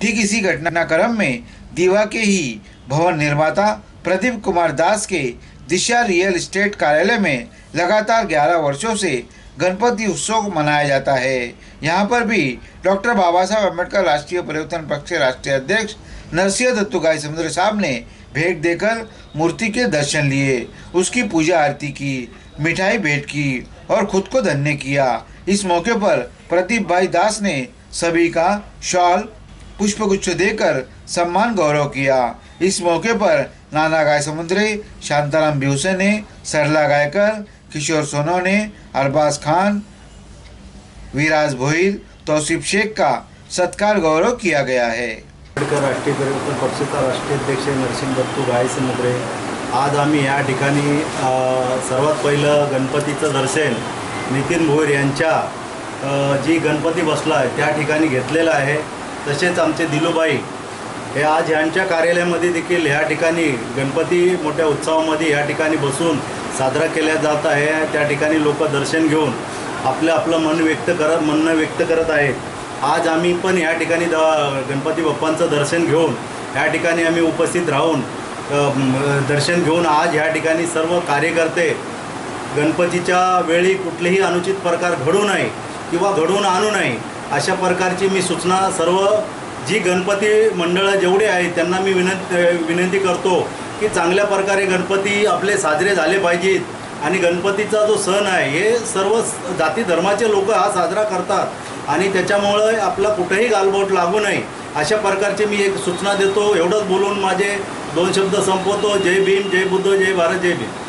ठीक इसी घटनाक्रम में दीवा के ही भवन निर्माता प्रदीप कुमार दास के दिशा रियल एस्टेट कार्यालय में लगातार 11 वर्षों से गणपति उत्सव मनाया जाता है। यहाँ पर भी डॉक्टर बाबा साहब अम्बेडकर राष्ट्रीय परिवर्तन पक्ष के राष्ट्रीय अध्यक्ष नरसिंह दत्तू गायसमुद्र साहब ने भेंट देकर मूर्ति के दर्शन लिए, उसकी पूजा आरती की, मिठाई भेंट की और खुद को धन्य किया। इस मौके पर प्रदीप भाई दास ने सभी का शॉल पुष्पगुच्छ देकर सम्मान गौरव किया। इस मौके पर नाना गायसमुद्रे, शांताराम ब्यूसे ने, सरला गायकर, किशोर सोनोने, अरबाज खान, विराज भोईर, तौसीफ शेख का सत्कार गौरव किया गया है। राष्ट्रीय परिवर्तन पक्षाचा राष्ट्रीय अध्यक्ष नरसिंह दत्तू गायसमुद्रे, आज आम्ही या ठिकाणी सर्वात पहिलं गणपतीचं दर्शन नितीन भोईर यांच्या जी गणपती बसला आहे त्या ठिकाणी घेतलेला आहे। तसेच आमचे दिलूबाई हे आज यांच्या कार्यालयामध्ये देखील या ठिकाणी गणपती मोठ्या उत्सवामध्ये या ठिकाणी बसून साजरा केला जात आहे। त्या ठिकाणी लोक दर्शन घेऊन आपलं म्हणणं व्यक्त करत आहेत। आज आम्ही पण या ठिकाणी गणपती बाप्पांचं दर्शन घेऊन या ठिकाणी आम्ही उपस्थित राहून दर्शन घेऊन आज या ठिकाणी सर्व कार्यकर्ते गणपतीच्या वेळी कुठलेही अनुचित प्रकार घडू नये किंवा घडवून आणू नये अशा प्रकारची मी सूचना सर्व जी गणपती मंडळं जेवढे आहेत त्यांना मी विनंती करतो की चांगल्या प्रकारे गणपती आपले साजरे झाले पाहिजेत आणि गणपतीचा जो सण आहे हे सर्व जाती धर्माचे लोक हा साजरा करतात आणि त्याच्यामुळे आपला कुठेही गालबोट लागू नये अशा प्रकारचे मी एक सूचना देतो। एवढंच बोलून माझे 2 शब्द संपवतो। जय भीम, जय बुद्ध, जय भारत, जय भीम।